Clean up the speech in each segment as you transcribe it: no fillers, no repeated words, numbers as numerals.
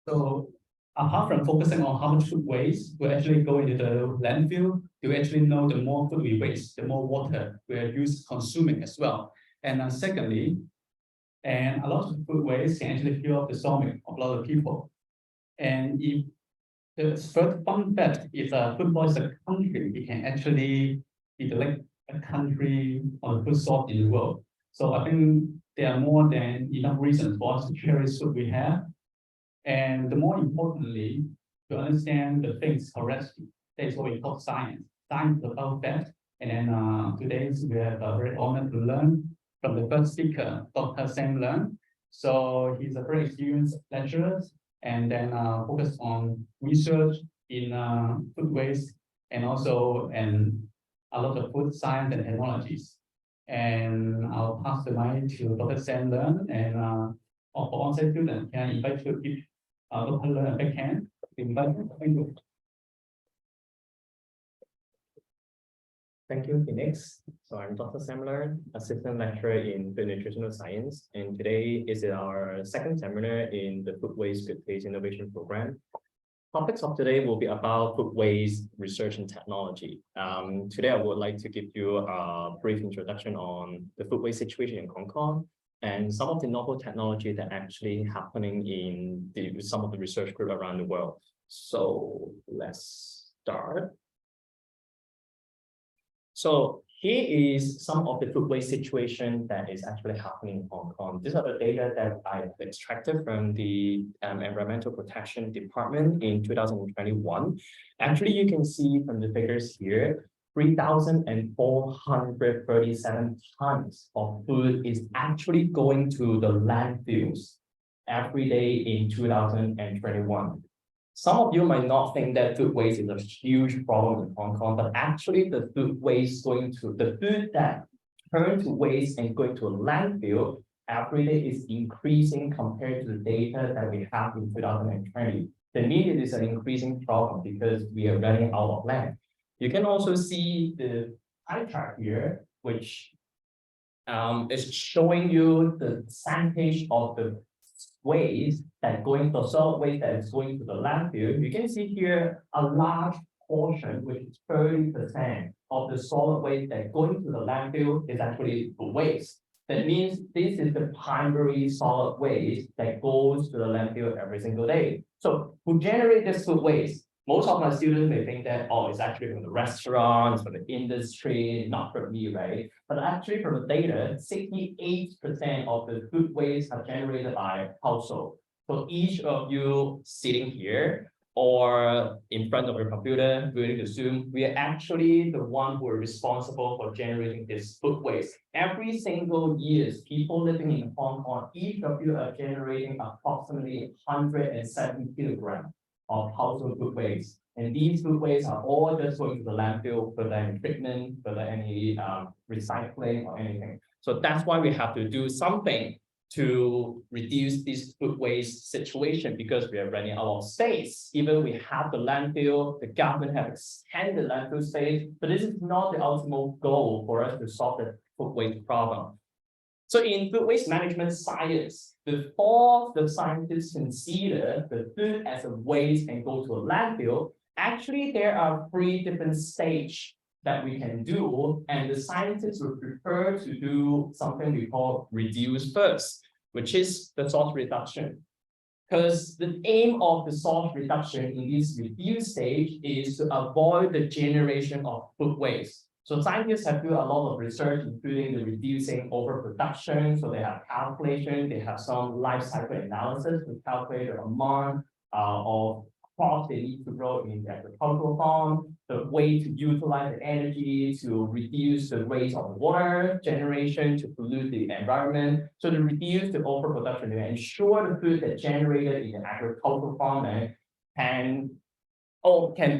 So apart from focusing on how much food waste we actually go into the landfill, you actually know the more food we waste, the more water we are consuming as well. And secondly, and a lot of food waste can actually fuel up the stomach of a lot of people. And if the third fun fact is football is a country, it can actually be like a country on the food source in the world. So I think there are more than enough reasons for us to cherish food we have. And the more importantly, to understand the things correctly. That is what we call science. Science is about that. And then today we have a very honored to learn from the first speaker, Dr. Sam Leung. So he's a very experienced lecturer and then focus on research in food waste and also a lot of food science and technologies. And I'll pass the mic to Dr. Sam Leung and for on-site students, can I invite you to give Dr. Leung a backhand? Thank you, Phoenix. So I'm Dr. Sam Leung, Assistant Lecturer in Food Nutritional Science, and today is our second seminar in the Food Waste Good Taste Innovation Program. Topics of today will be about food waste research and technology. Today I would like to give you a brief introduction on the food waste situation in Hong Kong and some of the novel technology that are actually happening in some of the research group around the world. So let's start. So here is some of the food waste situation that is actually happening in Hong Kong. These are the data that I extracted from the Environmental Protection Department in 2021. Actually, you can see from the figures here, 3,437 tons of food is actually going to the landfills every day in 2021. Some of you might not think that food waste is a huge problem in Hong Kong, but actually the food that turn to waste and going to a landfill every day is increasing compared to the data that we have in 2020. The need is an increasing problem because we are running out of land. You can also see the pie chart here, which is showing you the percentage of the waste that going to solid waste that is going to the landfill. You can see here a large portion, which is 30% of the solid waste that going to the landfill is actually food waste. That means this is the primary solid waste that goes to the landfill every single day. So who generate this food waste? Most of my students may think that, oh, it's actually from the restaurants, from the industry, not from me, right? But actually from the data, 68% of the food waste are generated by household. So each of you sitting here or in front of your computer, going to Zoom, we are actually the one who are responsible for generating this food waste. Every single year, people living in Hong Kong, each of you are generating approximately 170 kilograms of household food waste. And these food waste are all just going to the landfill for any treatment, for any recycling or anything. So that's why we have to do something to reduce this food waste situation because we are running out of space. Even we have the landfill, the government have extended landfill space, but this is not the ultimate goal for us to solve the food waste problem. So in food waste management science, before the scientists consider the food as a waste and go to a landfill, actually there are 3 different stages that we can do, and the scientists would prefer to do something we call reduce first, which is the source reduction. Because the aim of the source reduction in this reduce stage is to avoid the generation of food waste. So scientists have done a lot of research, including the reducing overproduction. So they have calculation, they have some life cycle analysis to calculate the amount of crops they need to grow in the agricultural farm, the way to utilize the energy to reduce the waste of water generation to pollute the environment. So to reduce the overproduction and ensure the food that's generated in the agricultural farm can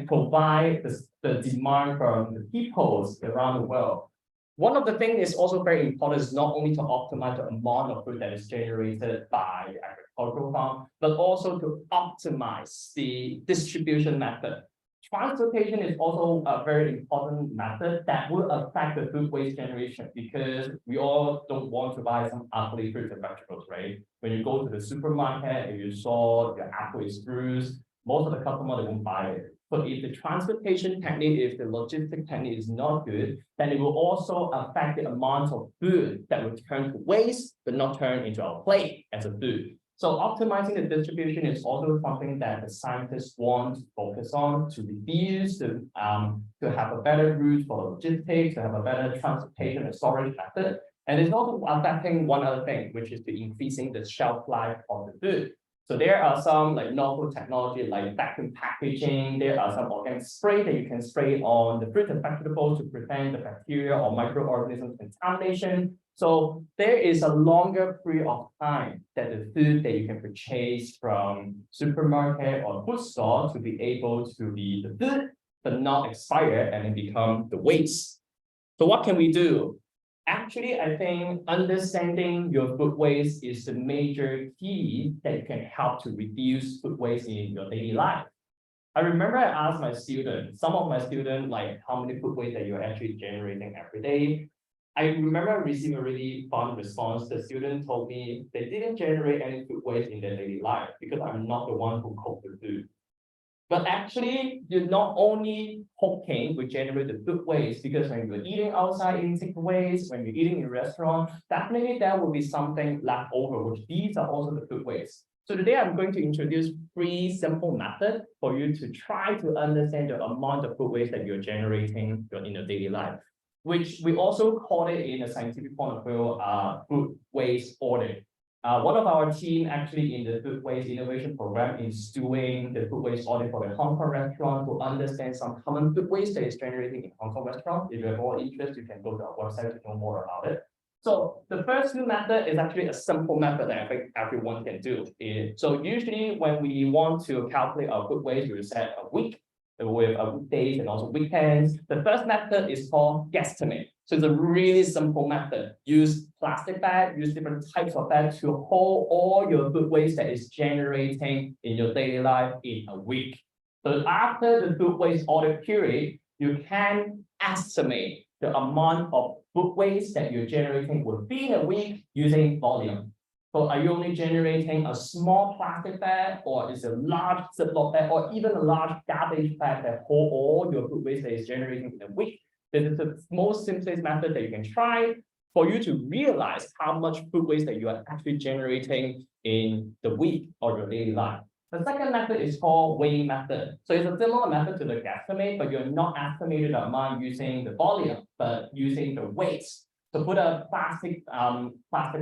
provide the demand from the peoples around the world. One of the things is also very important is not only to optimize the amount of food that is generated by the agricultural farm, but also to optimize the distribution method Transportation is also a very important method that will affect the food waste generation because we all don't want to buy some ugly fruits and vegetables, right? When you go to the supermarket, if you saw your apple is bruised, most of the customers they won't buy it. So if the transportation technique, if the logistic technique is not good, then it will also affect the amount of food that will turn to waste, but not turn into our plate as a food. So optimizing the distribution is also something that the scientists want to focus on to reduce to have a better route for logistics, to have a better transportation and storage method. And it's also affecting one other thing, which is the increasing the shelf life of the food. So there are some like novel technology like vacuum packaging. There are some organic spray that you can spray on the fruit and vegetables to prevent the bacteria or microorganisms contamination. So there is a longer period of time that the food that you can purchase from supermarket or food store to be able to be the food, but not expire and then become the waste. So what can we do? Actually, I think understanding your food waste is the major key that can help to reduce food waste in your daily life. I remember I asked my students, some of my students, like how many food waste that you're actually generating every day. I remember I received a really fun response. The student told me they didn't generate any food waste in their daily life because I'm not the one who cooked the food. But actually, you're not only cooking will generate the food waste because when you're eating outside in takeaways, when you're eating in restaurants, definitely there will be something left over, which these are also the food waste. So today I'm going to introduce 3 simple methods for you to try to understand the amount of food waste that you're generating in your daily life, which we also call it in a scientific point of view, food waste audit. One of our team actually in the food waste innovation program is doing the food waste audit for the Hong Kong restaurant to understand some common food waste that is generating in Hong Kong restaurant. If you have more interest, you can go to our website to know more about it. So the first 2 method is actually a simple method that I think everyone can do. So usually when we want to calculate our food waste, we set a week with weekdays and also weekends. The first method is called guesstimate. So it's a really simple method. Use plastic bag, use different types of bags to hold all your food waste that is generating in your daily life in a week. So after the food waste audit period, you can estimate the amount of food waste that you're generating within a week using volume. So are you only generating a small plastic bag, or is it a large Ziploc bag, or even a large garbage bag that hold all your food waste that is generating in a week? This is the most simplest method that you can try for you to realize how much food waste that you are actually generating in the week or your daily life. The second method is called weighing method. So it's a similar method to the guesstimate, but you're not estimating the amount using the volume, but using the weights. So put a plastic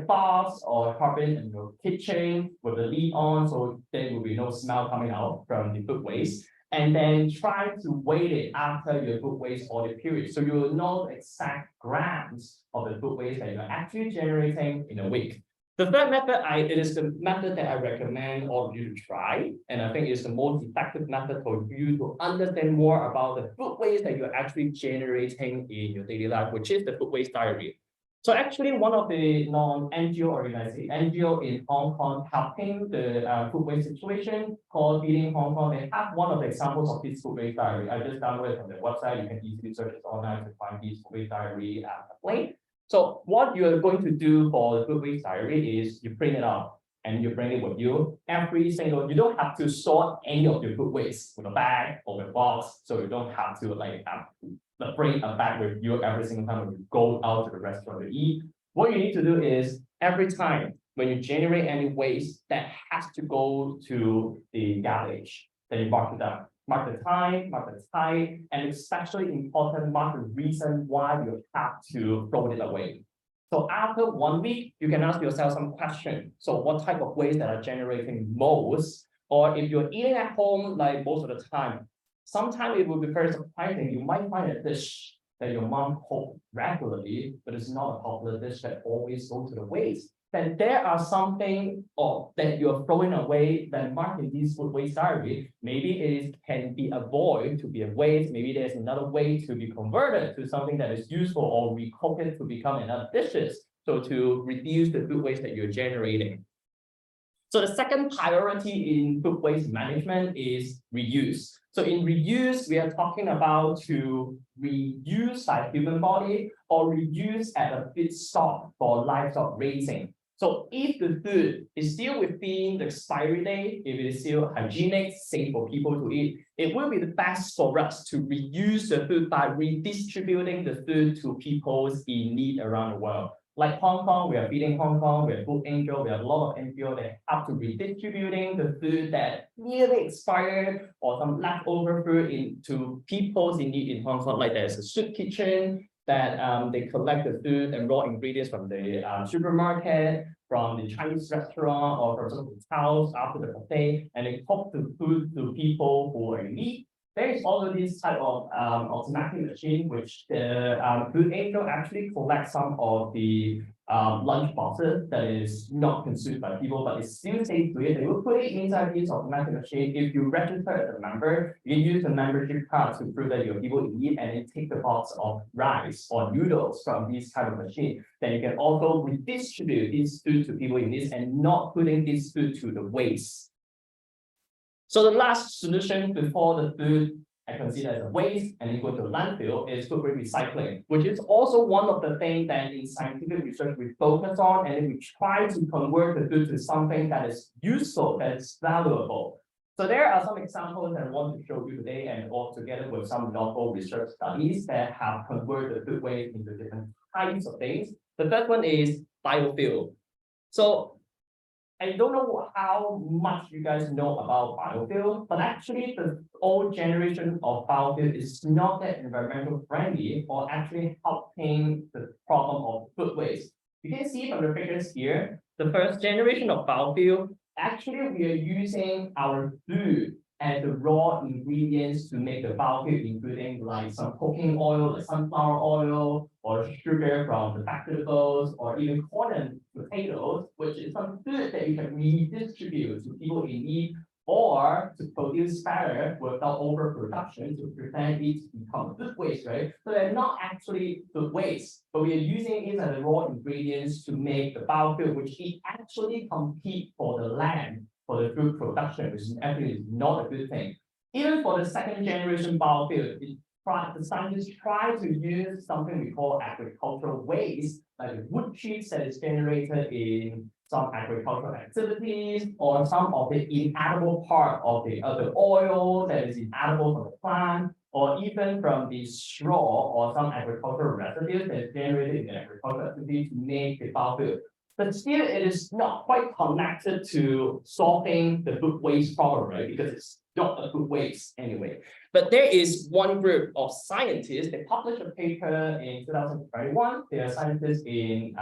box or carpet in your kitchen with the lid on, so there will be no smell coming out from the food waste. And then try to weigh it after your food waste audit period. So you will know the exact grams of the food waste that you're actually generating in a week. The third method, it is the method that I recommend all of you to try. And I think it's the most effective method for you to understand more about the food waste that you're actually generating in your daily life, which is the food waste diary. So actually, one of the non-NGO organization, NGO in Hong Kong, helping the food waste situation called Feeding Hong Kong, they have one of the examples of this food waste diary. I just downloaded it from their website. You can easily search it online to find this food waste diary link. So what you're going to do for the food waste diary is you print it out and you bring it with you every single. You don't have to sort any of your food waste with a bag or with a box, so you don't have to bring a bag with you every single time when you go out to the restaurant to eat. What you need to do is every time when you generate any waste that has to go to the garbage, then you mark it down. Mark the time, mark the type, and especially important, mark the reason why you have to throw it away. So after 1 week, you can ask yourself some questions. So what type of waste that are generating most? Or if you're eating at home, like most of the time, sometimes it will be very surprising. You might find a dish that your mom cooks regularly, but it's not a popular dish that always goes to the waste. Then there are something that you're throwing away that marked in this food waste diary. Maybe it can be avoided to be a waste. Maybe there's another way to be converted to something that is useful, or recook it to become another dishes. So to reduce the food waste that you're generating. So the second priority in food waste management is reuse. So in reuse, we are talking about to reuse by human body or reuse as a feedstock for livestock raising. So if the food is still within the expiry date, if it is still hygienic, safe for people to eat, it will be the best for us to reuse the food by redistributing the food to people in need around the world. Like Hong Kong, we are feeding Hong Kong, we have Food Angel, we have a lot of NGO that have to redistributing the food that nearly expired or some leftover food into people in need in Hong Kong. Like there's a soup kitchen that they collect the food and raw ingredients from the supermarket, from the Chinese restaurant, or from some of the hotels after the buffet, and they cook the food to people who are in need. There is also this type of automatic machine which the Food Angel actually collects some of the lunch boxes that is not consumed by people, but it's still safe to eat. They will put it inside this automatic machine. If you register as a member, you can use the membership card to prove that your people in need, and then take the box of rice or noodles from this kind of machine. Then you can also redistribute this food to people in need and not putting this food to the waste. So the last solution before the food I consider as a waste and then go to landfill is food recycling, which is also one of the things that in scientific research we focus on, and then we try to convert the food to something that is useful, that is valuable. So there are some examples that I want to show you today, and all together with some novel research studies that have converted food waste into different types of things. The first one is biofuel. So I don't know how much you guys know about biofuel, but actually the old generation of biofuel is not that environmental friendly or actually helping the problem of food waste. You can see from the figures here, the first generation of biofuel, actually we are using our food as the raw ingredients to make the biofuel, including like some cooking oil, like sunflower oil, or sugar from the vegetables, or even corn and potatoes, which is some food that you can redistribute to people in need, or to produce better without overproduction to prevent it to become food waste, right? So they're not actually food waste, but we are using it as the raw ingredients to make the biofuel, which it actually compete for the land for the food production, which is actually not a good thing. Even for the second generation biofuel, the scientists try to use something we call agricultural waste, like the wood chips that is generated in some agricultural activities, or some of the inedible part of the oil that is inedible from the plant, or even from the straw or some agricultural residues that is generated in agricultural activity to make the biofuel. But still, it is not quite connected to solving the food waste problem, right? Because it's not a food waste anyway. But there is one group of scientists, they published a paper in 2021. They are scientists in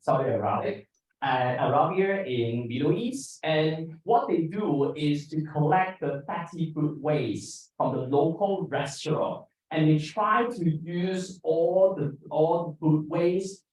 Saudi Arabia in Middle East. And what they do is to collect the fatty food waste from the local restaurant. And they try to use all the food waste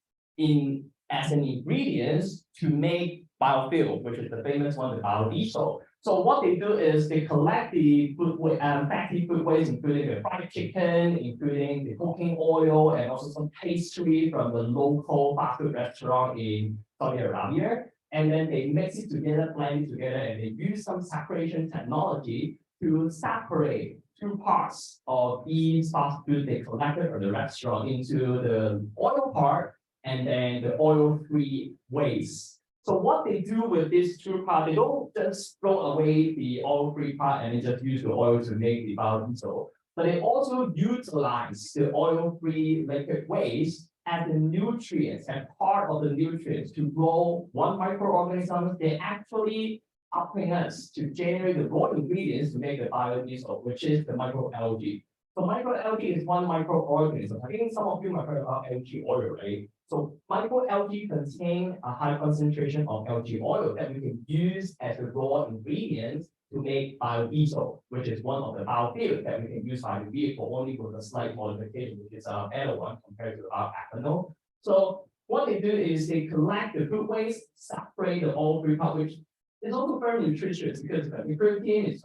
as an ingredients to make biofuel, which is the famous one, the biodiesel. So what they do is they collect the fatty food waste, including the fried chicken, including the cooking oil, and also some pastry from the local fast food restaurant in Saudi Arabia. And then they mix it together, blend it together, and they use some separation technology to separate two parts of these fast food they collected from the restaurant into the oil part and then the oil-free waste. So what they do with these two parts, they don't just throw away the oil-free part and then just use the oil to make the biodiesel, but they also utilize the oil-free liquid waste as the nutrients and part of the nutrients to grow one microorganism. They actually helping us to generate the raw ingredients to make the biodiesel, which is the microalgae. So microalgae is one microorganism. I think some of you might heard about algae oil, right? So microalgae contain a high concentration of algae oil that we can use as a raw ingredient to make biodiesel, which is one of the biofuels that we can use by the vehicle, only with a slight modification, which is our better one compared to our ethanol. So what they do is they collect the food waste, separate the oil-free part, which is also very nutritious because the protein is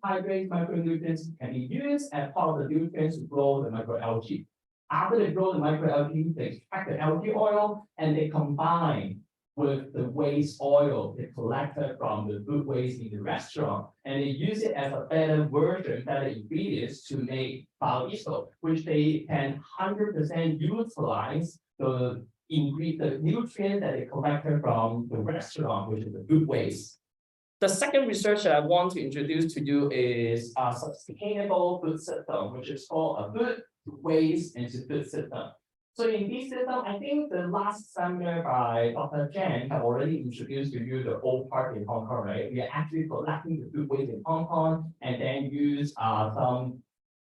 carbohydrates, micronutrients can be used as part of the nutrients to grow the microalgae. After they grow the microalgae, they extract the algae oil and they combine with the waste oil they collected from the food waste in the restaurant, and they use it as a better version, better ingredients to make biodiesel, which they can 100% utilize the nutrients that they collected from the restaurant, which is the food waste. The second research that I want to introduce to you is a sustainable food system, which is called a food to waste and to food system. So in this system, I think the last seminar by Dr. Jen have already introduced to you the old part in Hong Kong, right? We are actually collecting the food waste in Hong Kong and then use some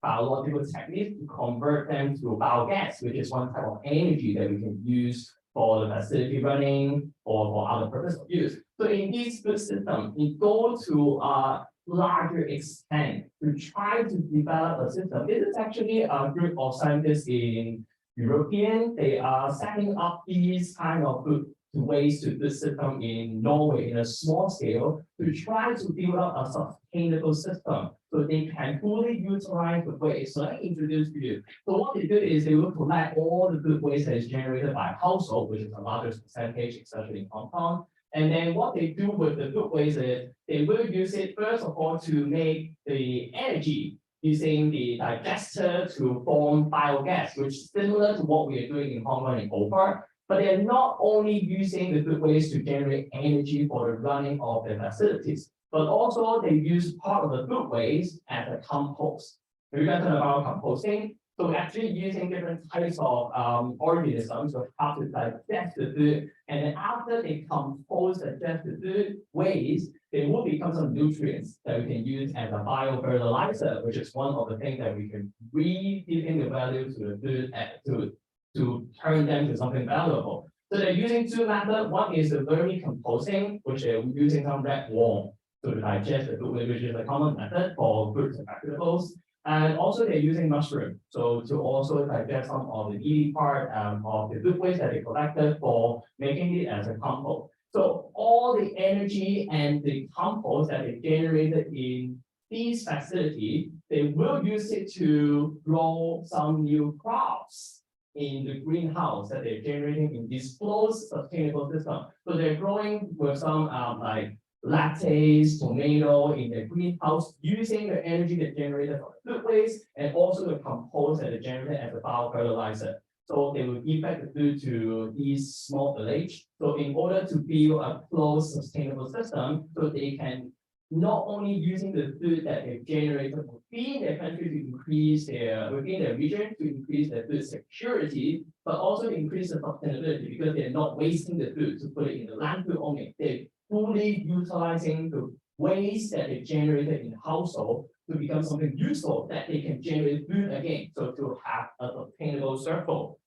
biological techniques to convert them to biogas, which is one type of energy that we can use for the facility running or for other purpose of use. So in this food system, we go to a larger extent to try to develop a system. This is actually a group of scientists in European. They are setting up these kind of food to waste to food system in Norway in a small scale to try to build up a sustainable system so they can fully utilize the waste. So let me introduce to you. So what they do is they will collect all the food waste that is generated by household, which is the largest percentage, especially in Hong Kong. And then what they do with the food waste is they will use it first of all to make the energy using the digester to form biogas, which is similar to what we are doing in Hong Kong and Opar. But they are not only using the food waste to generate energy for the running of their facilities, but also they use part of the food waste as a compost. Have you guys heard about composting? So actually using different types of organisms to help to digest the food, and then after they compose digest the food waste, they will become some nutrients that we can use as a biofertilizer, which is one of the things that we can re-giving the value to the food to turn them to something valuable. So they're using two methods. One is the vermicomposting, which they're using some red worm to digest the food, which is a common method for fruits and vegetables. And also they're using mushroom, so to also digest some of the eating part of the food waste that they collected for making it as a compost. So all the energy and the compost that they generated in this facility, they will use it to grow some new crops in the greenhouse that they're generating in this closed sustainable system. So they're growing with some like lettuce, tomato in the greenhouse using the energy that generated from the food waste and also the compost that they generated as a biofertilizer. So they will give back the food to these small village. So in order to build a closed sustainable system, so they can not only using the food that they've generated within their country to increase within their region to increase their food security, but also to increase the sustainability because they're not wasting the food to put it in the landfill only. They're fully utilizing the waste that they generated in the household to become something useful that they can generate food again. So to have a sustainable circle.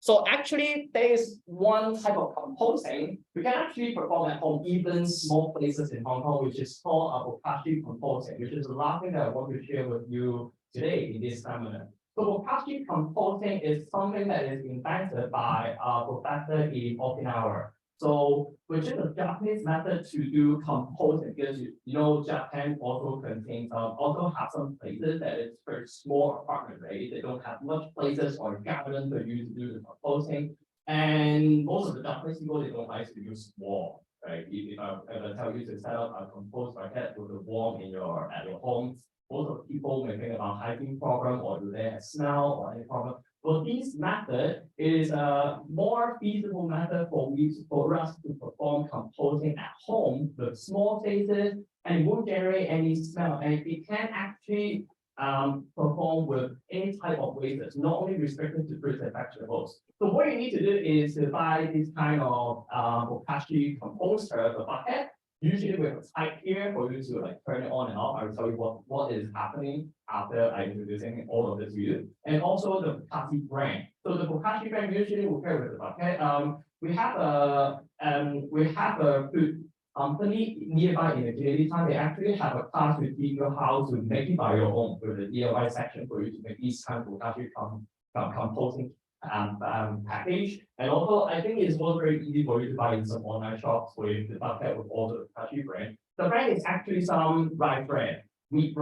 So actually, there is one type of composting we can actually perform at home, even small places in Hong Kong, which is called a Bokashi Composting, which is the last thing that I want to share with you today in this seminar. So Bokashi Composting is something that is invented by a professor in Okinawa. So, which is a Japanese method to do composting, because you know Japan also contains also have some places that is very small apartment, right? They don't have much places or garden for you to do the composting. And most of the Japanese people they don't like to use wall, right? If I tell you to set up a compost bucket with a wall at your home, most of the people may think about hygiene problem or do they have smell or any problem. But this method is a more feasible method for us to perform composting at home with small spaces and it won't generate any smell. And it can actually perform with any type of waste, not only restricted to fruits and vegetables. So what you need to do is to buy this kind of Bokashi composter, the bucket. Usually we have a type here for you to like turn it on and off. I will tell you what is happening after I introducing all of this to you. And also the Bokashi brand. So the Bokashi brand usually will pair with the bucket. We have a food company nearby in the community town. They actually have a class to teach you how to make it by your own with the DIY section for you to make these kind of Bokashi composting package. And also, I think it's also very easy for you to buy in some online shops with the bucket with all the Bokashi brand. The brand is actually some rice brand, wheat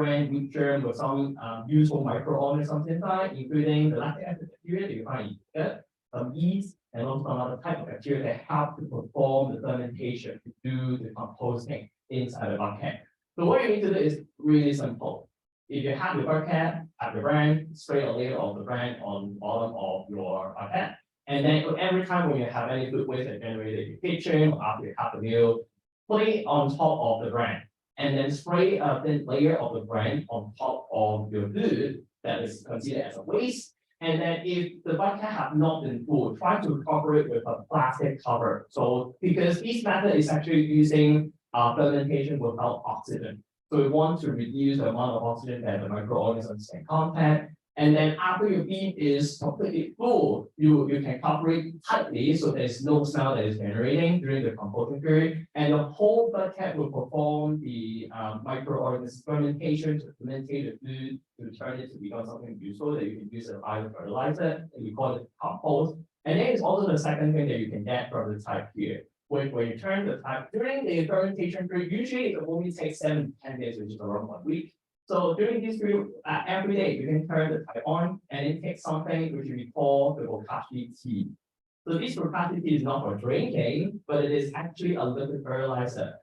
germ with some useful microorganisms inside, including the lactic acid bacteria that you find in it, some yeast, and also some other type of bacteria that help to perform the fermentation to do the composting inside the bucket. So what you need to do is really simple. If you have your bucket, have your brand, spray a layer of the brand on the bottom of your bucket. And then every time when you have any food waste that generated in your kitchen or after you have the meal, put it on top of the brand. And then spray a thin layer of the brand on top of your food that is considered as a waste. And then if the bucket have not been full, try to cover it with a plastic cover. So because this method is actually using fermentation without oxygen. So we want to reduce the amount of oxygen that the microorganisms can contact. And then after your bean is completely full, you can cover it tightly so there's no smell that is generating during the composting period. And the whole bucket will perform the microorganism fermentation to fermentate the food to turn it to become something useful that you can use as a biofertilizer, and we call it compost. And then it's also the second thing that you can get from the type here. When you turn the type during the fermentation period, usually it only takes 7 to 10 days, which is around 1 week. So during this period, every day you can turn the type on and it takes something which we call the Bokashi tea. So this Bokashi tea is not for drinking, but it is actually a liquid fertilizer.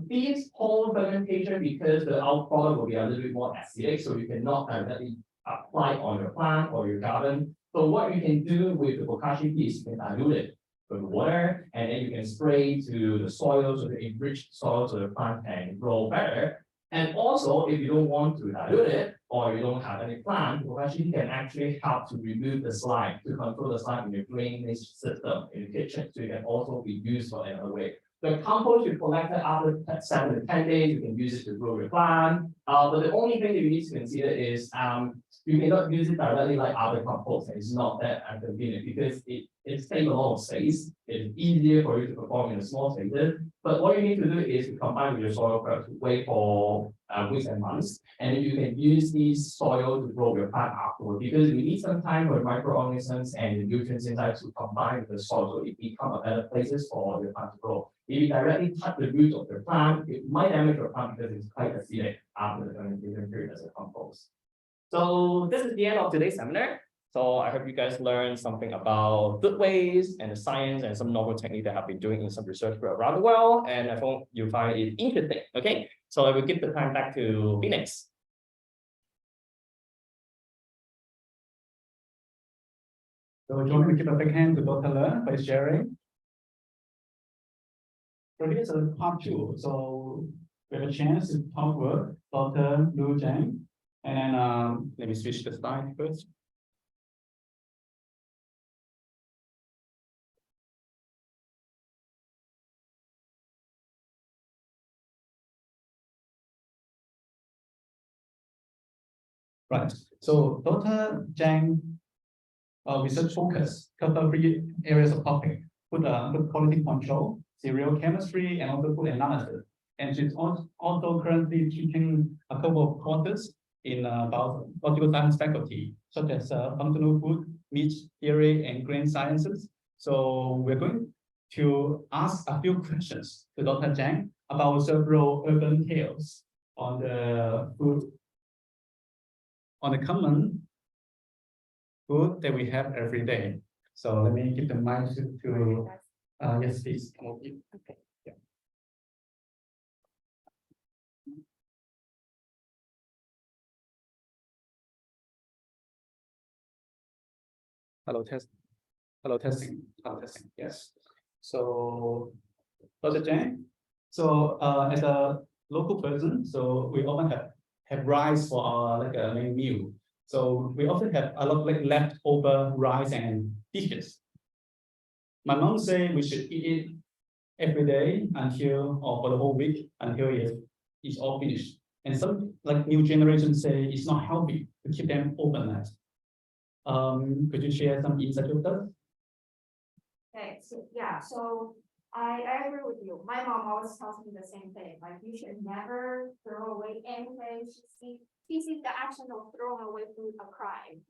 This whole fermentation, because the output will be a little bit more acidic, so you cannot directly apply on your plant or your garden. So what you can do with the Bokashi tea is you can dilute it with water, and then you can spray to the soil so the enriched soil so the plant can grow better. And also, if you don't want to dilute it or you don't have any plant, Bokashi can actually help to remove the slime, to control the slime in your drainage system in the kitchen. So it can also be used for another way. The compost you collected after 7 to 10 days, you can use it to grow your plant. But the only thing that you need to consider is you cannot use it directly like other compost. It's not that convenient because it takes a lot of space. It's easier for you to perform in a small spaces. But what you need to do is to combine with your soil first, wait for weeks and months, and then you can use this soil to grow your plant afterward because we need some time for microorganisms and the nutrients inside to combine with the soil so it become a better places for your plant to grow. If you directly touch the roots of your plant, it might damage your plant because it's quite acidic after the fermentation period as a compost. So this is the end of today's seminar. So I hope you guys learned something about food waste and the science and some novel techniques that have been doing in some research around the world. And I hope you find it interesting. Okay, so I will give the time back to Phoenix. So do you want me to give a big hand to Dr. Leung for sharing? So here's a part 2. So we have a chance to talk with Dr. Lu Zhang. And then let me switch the slide first. Right. So Dr. Zhang research focus cover 3 areas of topic: food quality control, cereal chemistry, and also food analysis. And she's also currently teaching a couple of courses in biological science faculty, such as functional food, meat theory, and grain sciences. So we're going to ask a few questions to Dr. Zhang about several urban tales on the food, on the common food that we have every day. So let me give the mic to yes, please. Okay. Yeah. Hello, test. Hello, testing. Hello, testing. Yes. So, Dr. Zhang. So, as a local person, so we often have rice for our like a main meal. So we often have a lot of like leftover rice and dishes. My mom say we should eat it every day until, or for the whole week until it's all finished. And some like new generations say it's not healthy to keep them overnight. Could you share some insight with us? Okay, so yeah, so I agree with you. My mom always tells me the same thing. Like you should never throw away anything. She sees the action of throwing away food a crime.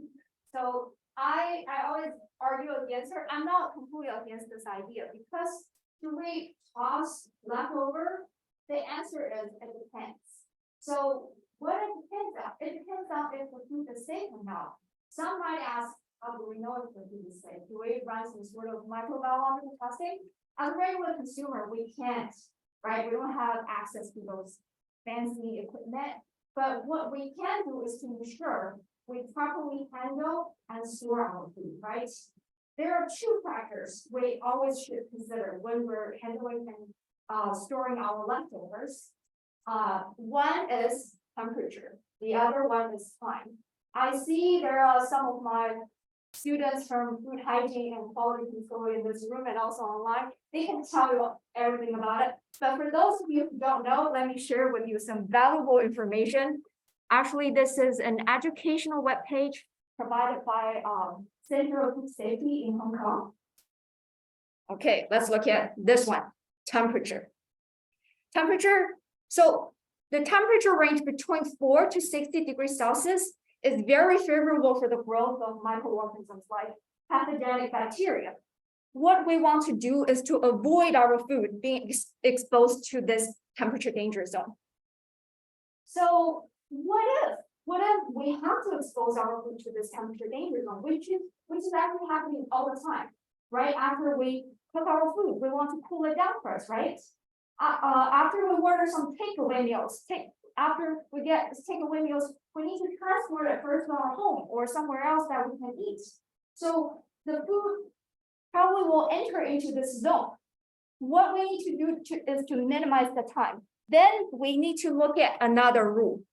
So I always argue against her. I'm not completely against this idea because to we toss leftover, the answer is it depends. So what it depends on? It depends on if the food is safe or not. Some might ask, How do we know if the food is safe? Do we run some sort of microbiological testing? As a regular consumer, we can't, right? We don't have access to those fancy equipment. But what we can do is to ensure we properly handle and store our food, right? There are two factors we always should consider when we're handling and storing our leftovers. One is temperature, the other one is time. I see there are some of my students from food hygiene and quality control in this room and also online. They can tell you everything about it. But for those of you who don't know, let me share with you some valuable information. Actually, this is an educational webpage provided by Center of Food Safety in Hong Kong. Okay, let's look at this one, temperature. Temperature, so the temperature range between 4 to 60 degrees Celsius is very favorable for the growth of microorganisms like pathogenic bacteria. What we want to do is to avoid our food being exposed to this temperature danger zone. So what if we have to expose our food to this temperature danger zone, which is actually happening all the time, right? After we cook our food, we want to cool it down first, right? After we order some takeaway meals, after we get takeaway meals, we need to transport it first to our home or somewhere else that we can eat. So the food probably will enter into this zone. What we need to do is to minimize the time. Then we need to look at another rule,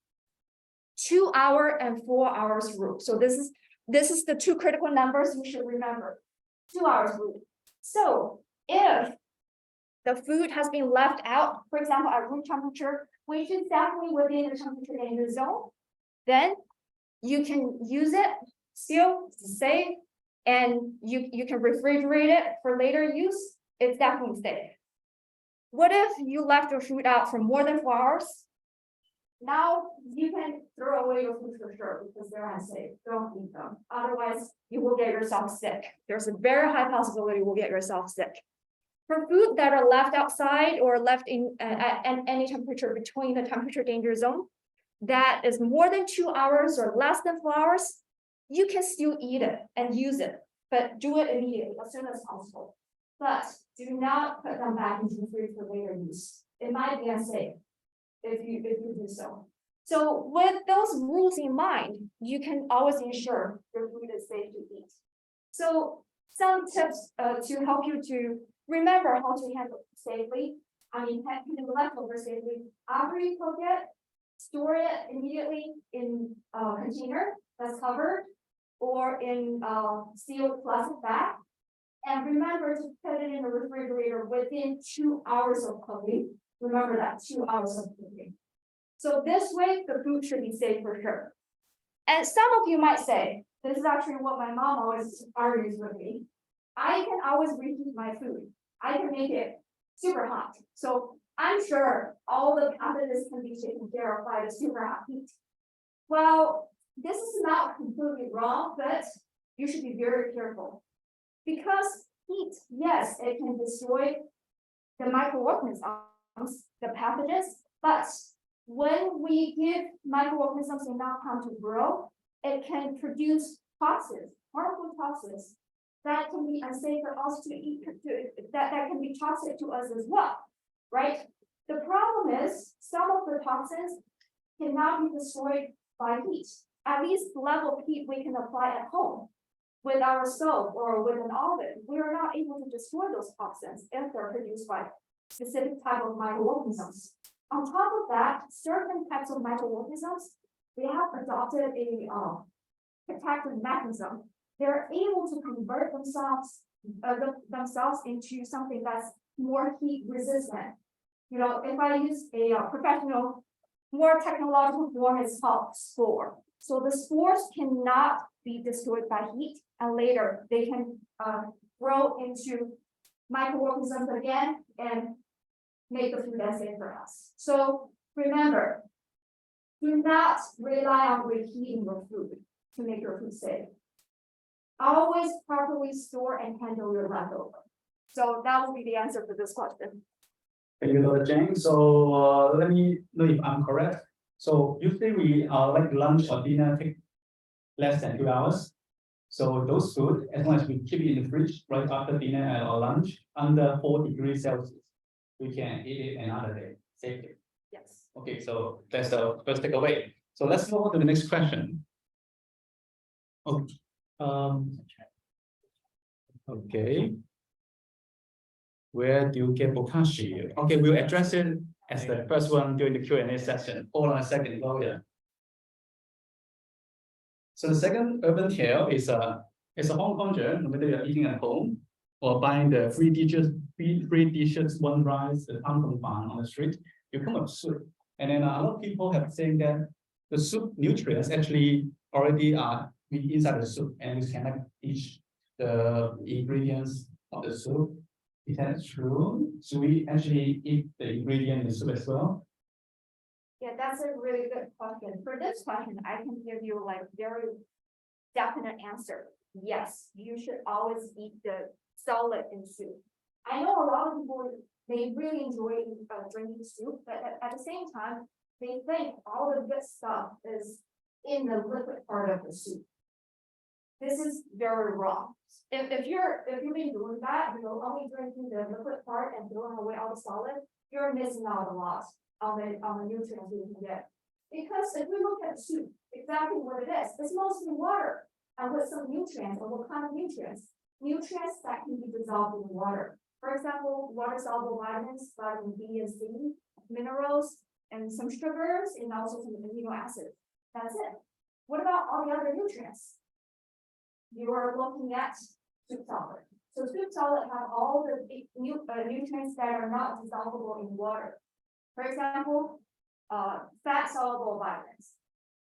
2 hour and 4 hours rule. So this is the two critical numbers you should remember, 2 hours rule. So if the food has been left out, for example, at room temperature, which is definitely within the temperature danger zone, then you can use it still safe, and you can refrigerate it for later use. It's definitely safe. What if you left your food out for more than 4 hours? Now you can throw away your food for sure because they're unsafe. Don't eat them. Otherwise, you will get yourself sick. There's a very high possibility you will get yourself sick. For food that are left outside or left in at any temperature between the temperature danger zone, that is more than 2 hours or less than 4 hours, you can still eat it and use it, but do it immediately as soon as possible. But do not put them back into the fridge for later use. It might be unsafe if you do so. So with those rules in mind, you can always ensure your food is safe to eat. So some tips to help you to remember how to handle it safely. Handle leftovers safely. After you cook it, store it immediately in a container that's covered or in a sealed plastic bag. And remember to put it in the refrigerator within 2 hours of cooking. Remember that, 2 hours of cooking. So this way, the food should be safe for sure. And some of you might say, this is actually what my mom always argues with me. I can always reheat my food. I can make it super hot. So I'm sure all the pathogens can be taken care of by the super hot heat. Well, this is not completely wrong, but you should be very careful. Because heat, yes, it can destroy the microorganisms, the pathogens, but when we give microorganisms enough time to grow, it can produce toxins, harmful toxins that can be unsafe for us to eat, that can be toxic to us as well, right? The problem is some of the toxins cannot be destroyed by heat. At least the level of heat we can apply at home with our stove or with an oven. We are not able to destroy those toxins if they're produced by specific type of microorganisms. On top of that, certain types of microorganisms, we have adopted a protective mechanism. They're able to convert themselves into something that's more heat resistant. You know, if I use a professional, more technological form, it's called spore. So the spores cannot be destroyed by heat, and later they can grow into microorganisms again and make the food unsafe for us. So remember, do not rely on reheating your food to make your food safe. Always properly store and handle your leftover. So that will be the answer for this question. Thank you, Dr. Zhang. So let me know if I'm correct. So usually we like lunch or dinner take less than 2 hours. So those food, as long as we keep it in the fridge right after dinner or lunch, under 4 degrees Celsius, we can eat it another day safely. Yes. Okay, so that's the first takeaway. So let's move on to the next question. Okay. Okay. Where do you get Bokashi? Okay, we'll address it as the first one during the Q&A session. Hold on a second, Gloria. So the second urban tale is a Hong Konger, no matter you're eating at home or buying the free dishes, one rice, the Tam Tung Fan on the street, you come up soup. And then a lot of people have saying that the soup nutrients actually already are inside the soup, and we cannot teach the ingredients of the soup. Is that true? Should we actually eat the ingredient in the soup as well? Yeah, that's a really good question. For this question, I can give you like very definite answer. Yes, you should always eat the solid in soup. I know a lot of people, they really enjoy drinking soup, but at the same time, they think all the good stuff is in the liquid part of the soup. This is very wrong. If you've been doing that, you're only drinking the liquid part and throwing away all the solid, you're missing out a lot on the nutrients you can get. Because if we look at soup, exactly what it is, it's mostly water and with some nutrients. And what kind of nutrients? Nutrients that can be dissolved in water. For example, water-soluble vitamins, vitamin B and C, minerals, and some sugars, and also some amino acids. That's it. What about all the other nutrients? You are looking at soup solid. So soup solid have all the nutrients that are not dissolvable in water. For example, fat soluble vitamins.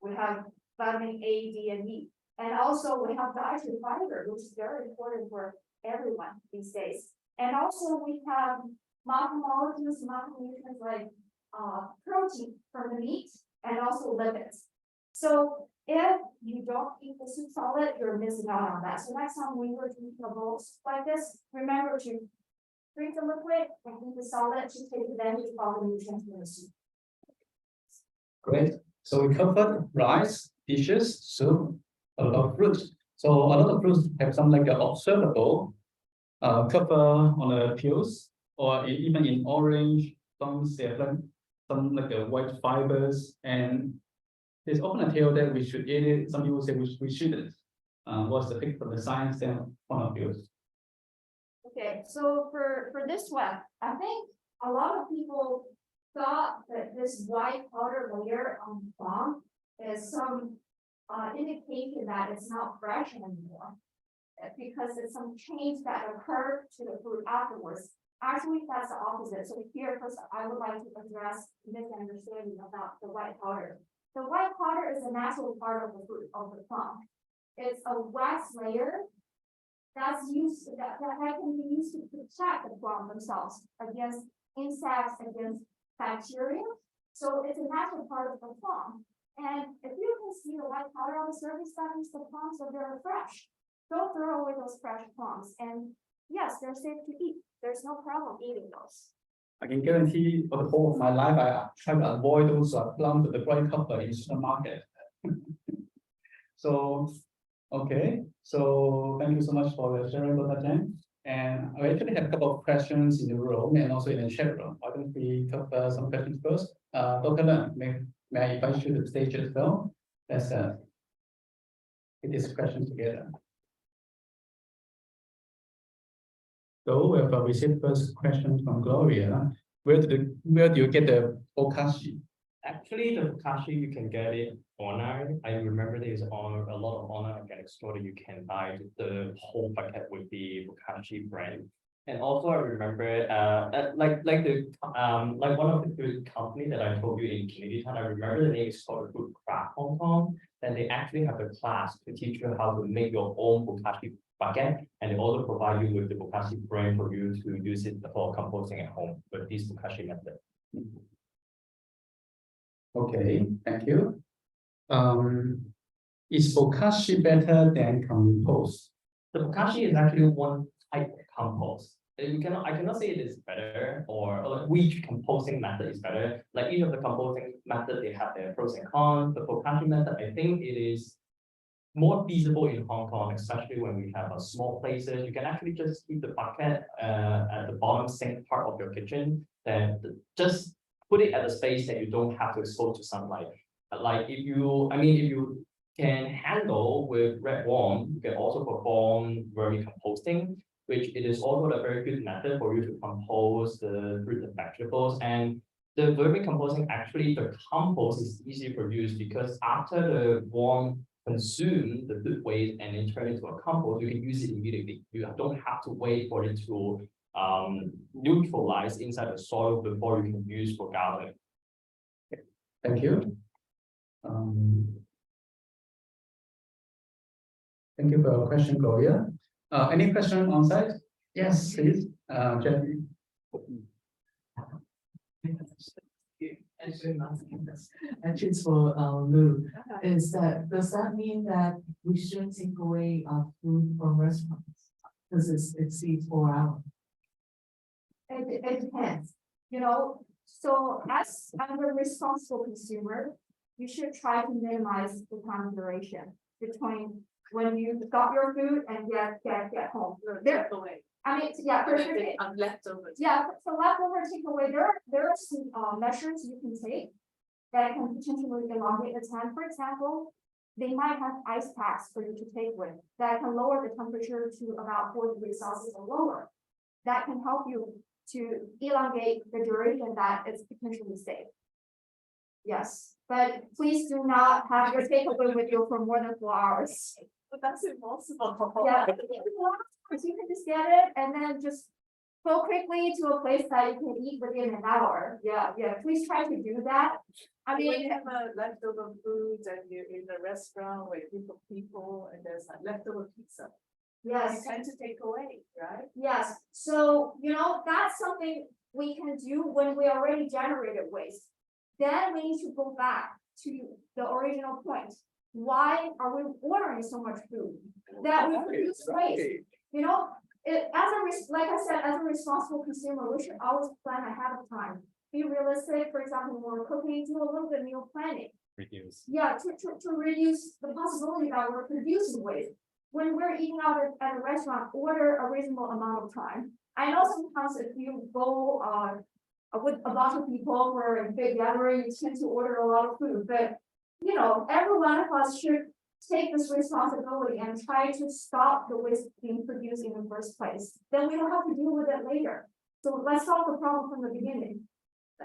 We have vitamin A, D, and E. And also we have dietary fiber, which is very important for everyone these days. And also we have macromolecules, macronutrients like protein from the meat and also lipids. So if you don't eat the soup solid, you're missing out on that. So next time when you're drinking a bowl like this, remember to drink the liquid and eat the solid to take advantage of all the nutrients in the soup. Great. So we covered rice, dishes, soup, a lot of fruits. So a lot of fruits have some like observable cover on the peels, or even in orange, plums, they have like some like white fibers, and there's often a tale that we should eat it. Some people say we shouldn't. What's the pick from the science standpoint of view? Okay, so for this one, I think a lot of people thought that this white powder layer on the plum is some indication that it's not fresh anymore, because it's some change that occurred to the fruit afterwards. Actually, that's the opposite. So here, first, I would like to address misunderstanding about the white powder. The white powder is a natural part of the fruit of the plum. It's a wax layer that's used that can be used to protect the plum themselves against insects, against bacteria. So it's a natural part of the plum. And if you can see the white powder on the surface, that means the plums are very fresh. Don't throw away those fresh plums. And yes, they're safe to eat. There's no problem eating those. I can guarantee for the whole of my life, I try to avoid those plums with the bright color in the supermarket. So, okay. So thank you so much for sharing, Dr. Chen. And I actually have a couple of questions in the room and also in the chat room. Why don't we cover some questions first? Dr. Len, may I invite you to the stage as well? Let's get these questions together. So we have received first question from Gloria. Where do you get the Bokashi? Actually, the Bokashi, you can get it online. I remember there's a lot of online organic store that you can buy the whole packet with the Bokashi brand. And also, I remember, like one of the company that I told you in Kennedy Town, I remember the name is called Food Craft Hong Kong. And they actually have a class to teach you how to make your own Bokashi bucket, and they also provide you with the Bokashi brand for you to use it for composting at home with this Bokashi method. Okay, thank you. Is Bokashi better than compost? The Bokashi is actually one type of compost. I cannot say it is better or like which composting method is better. Like each of the composting method, they have their pros and cons. The Bokashi method, I think it is more feasible in Hong Kong, especially when we have a small places. You can actually just keep the bucket at the bottom sink part of your kitchen, and just put it at a space that you don't have to expose to sunlight. Like if you can handle with red worm, you can also perform vermicomposting, which it is also a very good method for you to compose the fruit and vegetables. And the vermicomposting, actually the compost is easy to produce because after the worm consume the food waste and then turn into a compost, you can use it immediately. You don't have to wait for it to neutralize inside the soil before you can use for gardening. Thank you. Thank you for your question, Gloria. Any question on site? Yes, please. Jeffrey. Actually, it's for Lou. Does that mean that we shouldn't take away food from restaurants because it exceeds 4 hours? It depends, you know, so as a responsible consumer, you should try to minimize the time duration between when you got your food and get home. There, I mean, yeah, for sure. Leftovers. Yeah, for leftover takeaway, there are some measures you can take that can potentially elongate the time. For example, they might have ice packs for you to take with that can lower the temperature to about 4 degrees Celsius or lower. That can help you to elongate the duration that is potentially safe. Yes, but please do not have your takeaway with you for more than 4 hours. But that's impossible. Yeah, you can just get it and then just go quickly to a place that you can eat within an hour. Yeah, please try to do that. I When mean, you have a leftover foods and you're in a restaurant with a group of people and there's like leftover pizza, you yes, tend to take away, right? yes. So, you know, that's something we can do when we already generated waste. Then we need to go back to the original point. Why are we ordering so much food? That we produce waste. You know, like I said, as a responsible consumer, we should always plan ahead of time. Be realistic. For example, when we're cooking, do a little bit of meal planning. Reduce. Yeah, to reduce the possibility that we're producing waste. When we're eating out at a restaurant, order a reasonable amount of time. I know sometimes if you go with a lot of people for a big gathering, you tend to order a lot of food, but you know, every one of us should take this responsibility and try to stop the waste being produced in the first place. Then we don't have to deal with it later. So let's solve the problem from the beginning.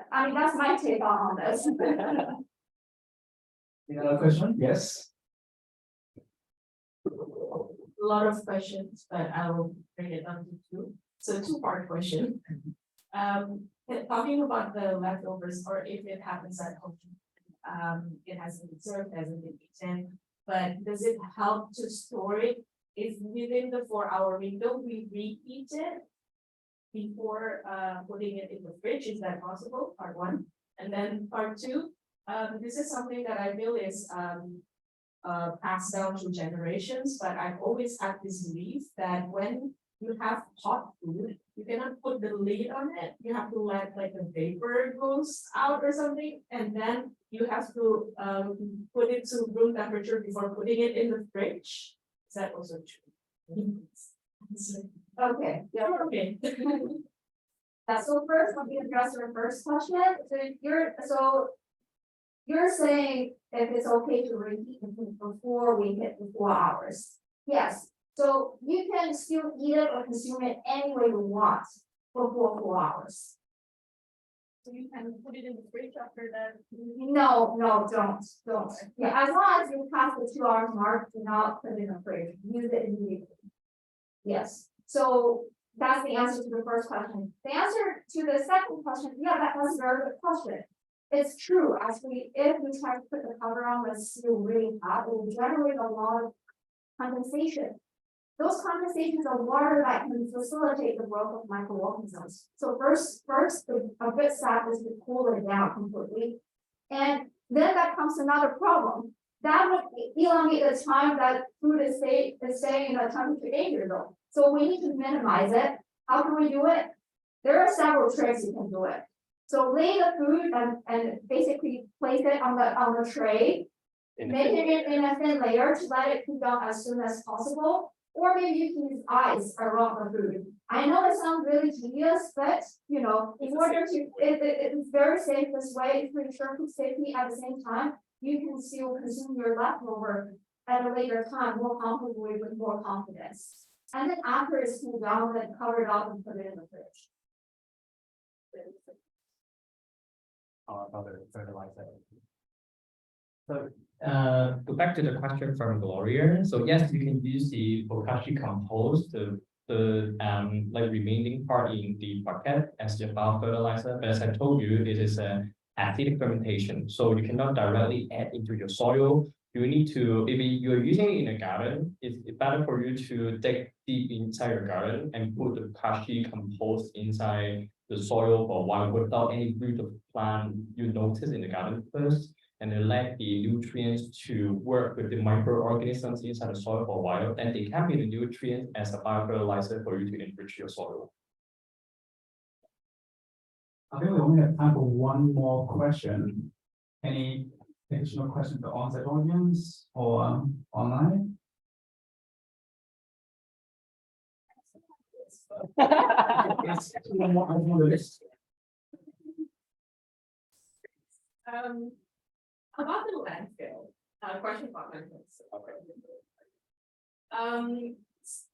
I mean, that's my take on this. Any other question? Yes. A lot of questions, but I will bring it down to 2. So 2-part question. Talking about the leftovers, or if it happens at home, it hasn't been served, hasn't been eaten, but does it help to store it if within the 4-hour window we reheat it before putting it in the fridge? Is that possible? Part 1. And then part 2, this is something that I feel is passed down through generations, but I've always had this belief that when you have hot food, you cannot put the lid on it. You have to let like the vapor goes out or something, and then you have to put it to room temperature before putting it in the fridge. Is that also true? Okay, yeah, Okay. so first, let me address your first question. So you're saying if it's okay to reheat the food before we hit the 4 hours. Yes, so you can still eat it or consume it any way you want before 4 hours. So you can put it in the fridge after that? No, don't. Yeah, as long as you pass the 2 hours mark, do not put it in the fridge. Use it immediately. Yes, so that's the answer to the first question. The answer to the second question, yeah, that was a very good question. It's true, actually, if we try to put the cover on that's still really hot, it will generate a lot of condensation. Those condensations are water that can facilitate the growth of microorganisms. So first, a good step is to cool it down completely. And then that comes another problem. That would elongate the time that food is staying in a temperature 8 years old. So we need to minimize it. How can we do it? There are several tricks you can do it. So lay the food and basically place it on the tray making it in a thin layer to let it cool down as soon as possible. Or maybe you can use ice around the food. I know it sounds really tedious, but in order to, it's very safe this way. It's pretty sure food safety at the same time. You can still consume your leftover at a later time more comfortably with more confidence. And then after it's cooled down, then cover it up and put it in the fridge. Another fertilizer. So, go back to the question from Gloria. So yes, you can use the Bokashi compost, the like remaining part in the bucket as the biofertilizer. But as I told you, it is an acidic fermentation, so you cannot directly add into your soil. You need to, if you're using it in a garden, it's better for you to dig deep inside your garden and put the Bokashi compost inside the soil for a while without any root of plant you notice in the garden first, and then let the nutrients to work with the microorganisms inside the soil for a while, and they can be the nutrients as a biofertilizer for you to enrich your soil. I think we only have time for one more question. Any additional questions to the on-site audience or online? Yes, one more on the list. About the landfill, question about landfills.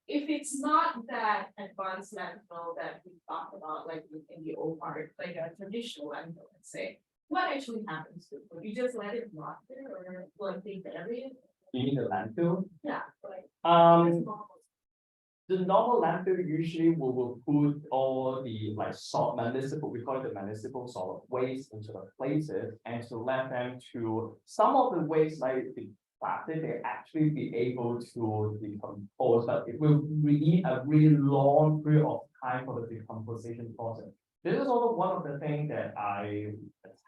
If it's not that advanced landfill that we talked about, like in the old part, like a traditional landfill, let's say, what actually happens to it? You just let it rot there, or like they bury it? You mean the landfill? Yeah, like. The normal landfill usually will put all the like salt municipal, we call it the municipal solid waste into the places, and to let them to some of the waste like the plastic, they actually be able to decompose, but it will need a really long period of time for the decomposition process. This is also one of the things that I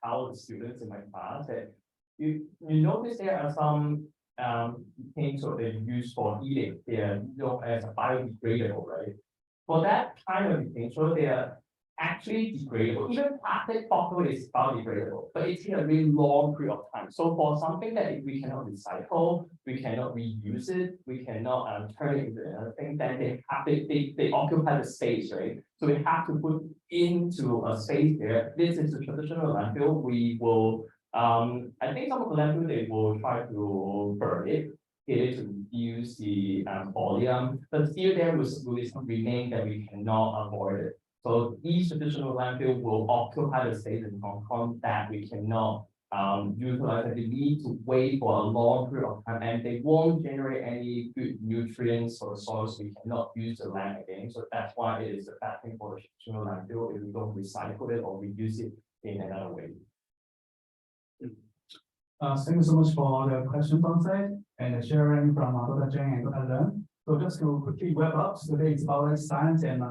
tell the students in my class, that you notice there are some things that they use for eating, they are known as biodegradable, right? For that kind of thing, so they are actually degradable. Even plastic bottle is biodegradable, but it takes a really long period of time. So for something that if we cannot recycle, we cannot reuse it, we cannot turn it into another thing, then they occupy the space, right? So we have to put into a space there. This is the traditional landfill. We will I think some of the landfill they will try to burn it to reduce the volume, but still there will some remain that we cannot avoid it. So each traditional landfill will occupy the space in Hong Kong that we cannot utilize, and they need to wait for a long period of time, and they won't generate any good nutrients for the soil, so we cannot use the land again. So that's why it is a bad thing for the traditional landfill if we don't recycle it or reuse it in another way. Thank you so much for the questions on site and the sharing from Dr. Zheng and Dr. Leung. So just to quickly wrap up, today is about science and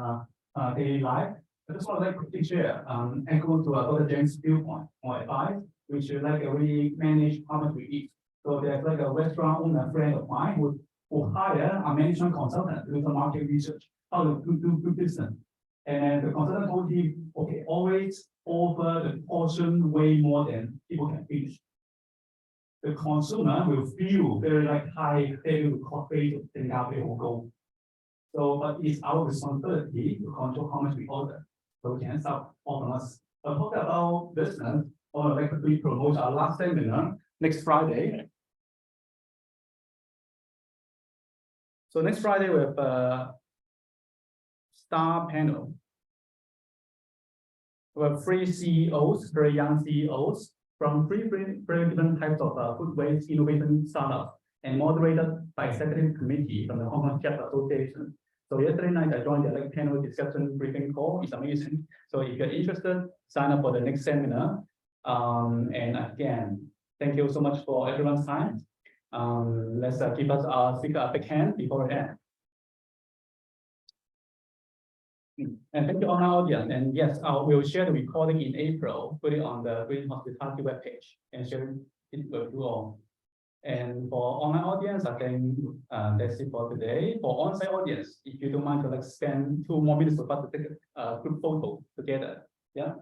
daily life. I just want to quickly share, echo to Dr. Zheng's viewpoint or advice, which is we manage how much we eat. So there's a restaurant owner friend of mine who hire a management consultant to do the market research, how to do business. And the consultant told him, okay, always offer the portion way more than people can finish. The consumer will feel very high value coffee and they will go. So, but it's our responsibility to control how much we order. So we can stop offering us. But talk about business, or we promote our last seminar next Friday. So next Friday we have a star panel. We have 3 CEOs, very young CEOs, from three very different types of food waste innovation startups, and moderated by executive committee from the Hong Kong Chapter Association. So yesterday night I joined the panel discussion briefing call. It's amazing. So if you're interested, sign up for the next seminar. And again, thank you so much for everyone's time. Let's give us our speaker a big hand before we end. And thank you, online audience. And yes, we'll share the recording in April, put it on the Green Hospitality webpage, and share it with you all. And for online audience, I think that's it for today. For on-site audience, if you don't mind to spend 2 more minutes with us to take a group photo together. Yeah.